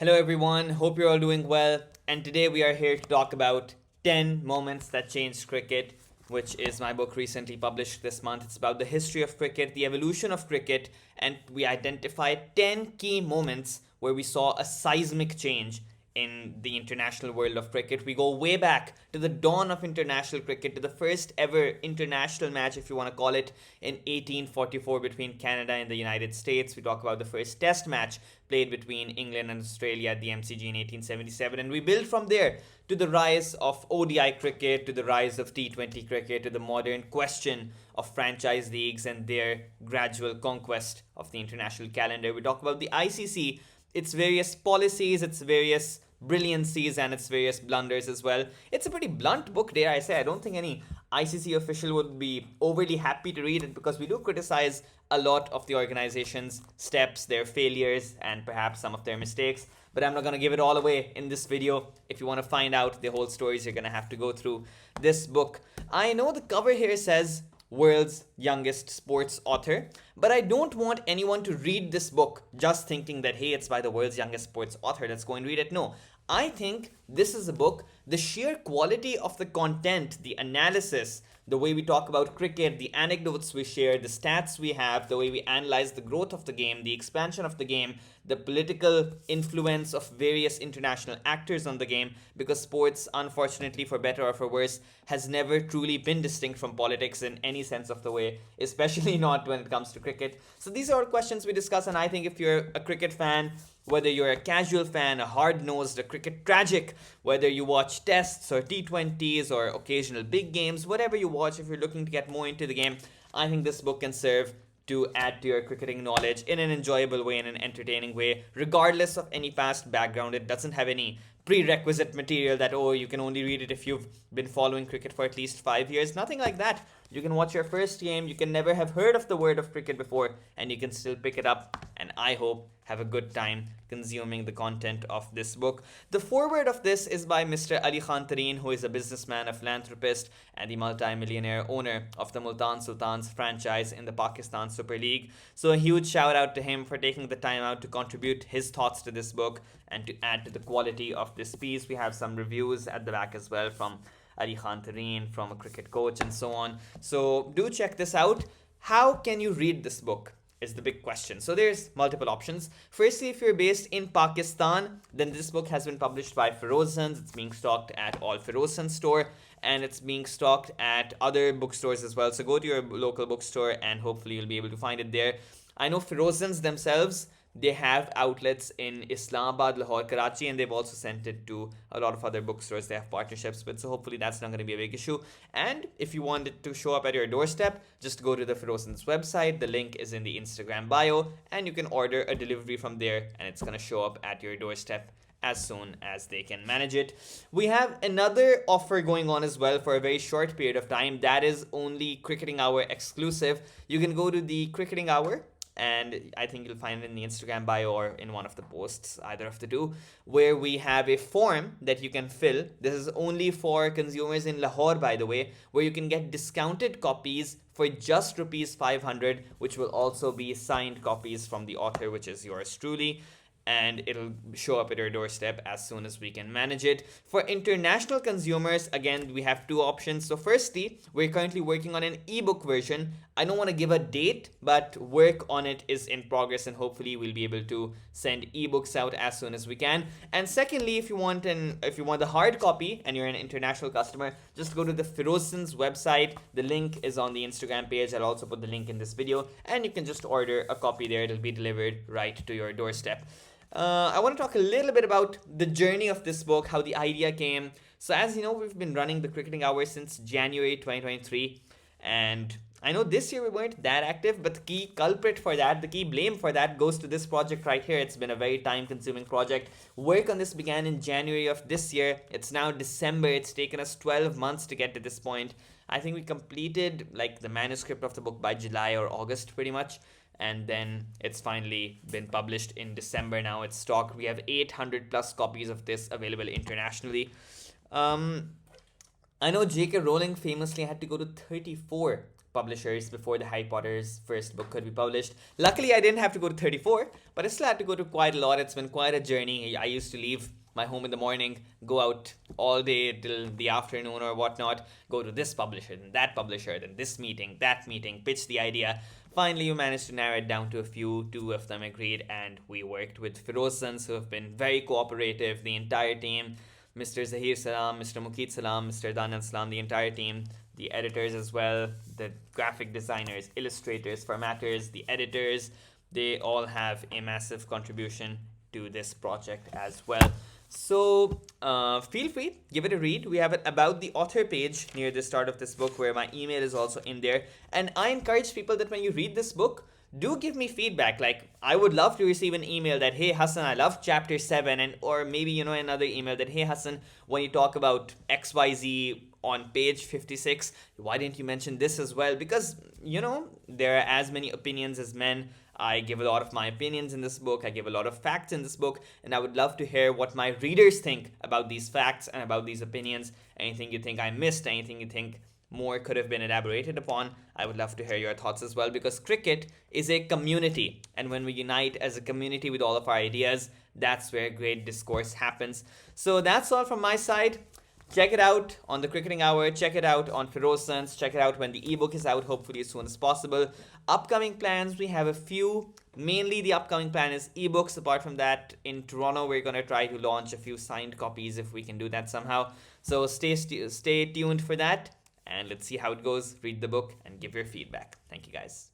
Hello, everyone. Hope you're all doing well. And today we are here to talk about 10 Moments That Changed Cricket, which is my book recently published this month. It's about the history of cricket, the evolution of cricket, and we identified 10 key moments where we saw a seismic change in the international world of cricket. We go way back to the dawn of international cricket, to the first ever international match, if you want to call it, in 1844 between Canada and the United States. We talk about the first test match played between England and Australia at the MCG in 1877. And we build from there to the rise of ODI cricket, to the rise of T20 cricket, to the modern question of franchise leagues and their gradual conquest of the international calendar. We talk about the ICC, its various policies, its various brilliancies, and its various blunders as well. It's a pretty blunt book, dare I say. I don't think any ICC official would be overly happy to read it because we do criticize a lot of the organization's steps, their failures, and perhaps some of their mistakes. But I'm not going to give it all away in this video. If you want to find out the whole stories, you're going to have to go through this book. I know the cover here says world's youngest sports author, but I don't want anyone to read this book just thinking that, hey, it's by the world's youngest sports author, let's go and read it. No, I think this is a book, the sheer quality of the content, the analysis, the way we talk about cricket, the anecdotes we share, the stats we have, the way we analyze the growth of the game, the expansion of the game, the political influence of various international actors on the game, because sports, unfortunately, for better or for worse, has never truly been distinct from politics in any sense of the way, especially not when it comes to cricket. So these are all questions we discuss, and I think if you're a cricket fan, whether you're a casual fan, a hard-nosed, a cricket tragic, whether you watch tests or T20s or occasional big games, whatever you watch, if you're looking to get more into the game, I think this book can serve to add to your cricketing knowledge in an enjoyable way, in an entertaining way, regardless of any past background. It doesn't have any prerequisite material that, oh, you can only read it if you've been following cricket for at least 5 years. Nothing like that. You can watch your first game, you can never have heard of the word of cricket before, and you can still pick it up, and I hope have a good time consuming the content of this book. The foreword of this is by Mr. Ali Khan Tareen, who is a businessman, a philanthropist, and the multi-millionaire owner of the Multan Sultans franchise in the Pakistan Super League. So a huge shout out to him for taking the time out to contribute his thoughts to this book and to add to the quality of this piece. We have some reviews at the back as well from Ali Khan Tareen, from a cricket coach, and so on. So do check this out. How can you read this book is the big question. So there's multiple options. Firstly, if you're based in Pakistan, then this book has been published by Ferozans. It's being stocked at all Ferozans store, and it's being stocked at other bookstores as well. So go to your local bookstore and hopefully you'll be able to find it there. I know Ferozans themselves, they have outlets in Islamabad, Lahore, Karachi, and they've also sent it to a lot of other bookstores they have partnerships with. So hopefully that's not going to be a big issue. And if you want it to show up at your doorstep, just go to the Ferozans website. The link is in the Instagram bio, and you can order a delivery from there, and it's going to show up at your doorstep as soon as they can manage it. We have another offer going on as well for a very short period of time. That is only Cricketing Hour exclusive. You can go to the Cricketing Hour, and I think you'll find it in the Instagram bio or in one of the posts, either of the two, where we have a form that you can fill. This is only for consumers in Lahore, by the way, where you can get discounted copies for just rupees 500, which will also be signed copies from the author, which is yours truly, and it'll show up at your doorstep as soon as we can manage it. For international consumers, again, we have two options. So firstly, we're currently working on an ebook version. I don't want to give a date, but work on it is in progress, and hopefully we'll be able to send ebooks out as soon as we can. And secondly, if you want the hard copy and you're an international customer, just go to the Ferozans website. The link is on the Instagram page. I'll also put the link in this video, and you can just order a copy there. It'll be delivered right to your doorstep. I want to talk a little bit about the journey of this book, how the idea came. So as you know, we've been running the Cricketing Hour since January 2023, and I know this year we weren't that active, but the key culprit for that, the key blame for that goes to this project right here. It's been a very time-consuming project. Work on this began in January of this year. It's now December. It's taken us 12 months to get to this point. I think we completed like the manuscript of the book by July or August pretty much. And then it's finally been published in December. Now it's stocked. We have 800 plus copies of this available internationally. I know J.K. Rowling famously had to go to 34 publishers before the Harry Potter's first book could be published. Luckily, I didn't have to go to 34, but I still had to go to quite a lot. It's been quite a journey. I used to leave my home in the morning, go out all day till the afternoon or whatnot, go to this publisher, then that publisher, then this meeting, that meeting, pitch the idea. Finally, we managed to narrow it down to a few. Two of them agreed, and we worked with Feroz Sons, who have been very cooperative, the entire team. Mr. Zahir Salam, Mr. Mukeet Salam, Mr. Daniel Salam, the entire team, the editors as well, the graphic designers, illustrators, formatters, the editors, they all have a massive contribution to this project as well. So feel free, give it a read. We have an about the author page near the start of this book where my email is also in there. And I encourage people that when you read this book, do give me feedback. Like, I would love to receive an email that, hey Hassan, I love chapter 7, and or maybe another email that, hey Hassan, when you talk about XYZ on page 56, why didn't you mention this as well? Because there are as many opinions as men. I give a lot of my opinions in this book. I give a lot of facts in this book, and I would love to hear what my readers think about these facts and about these opinions. Anything you think I missed, anything you think more could have been elaborated upon, I would love to hear your thoughts as well, because cricket is a community, and when we unite as a community with all of our ideas, that's where great discourse happens. So that's all from my side. Check it out on the Cricketing Hour. Check it out on Feroz Sons. Check it out when the ebook is out, hopefully as soon as possible. Upcoming plans, we have a few. Mainly the upcoming plan is ebooks. Apart from that, in Toronto, we're going to try to launch a few signed copies if we can do that somehow. So stay tuned for that, and let's see how it goes. Read the book and give your feedback. Thank you, guys.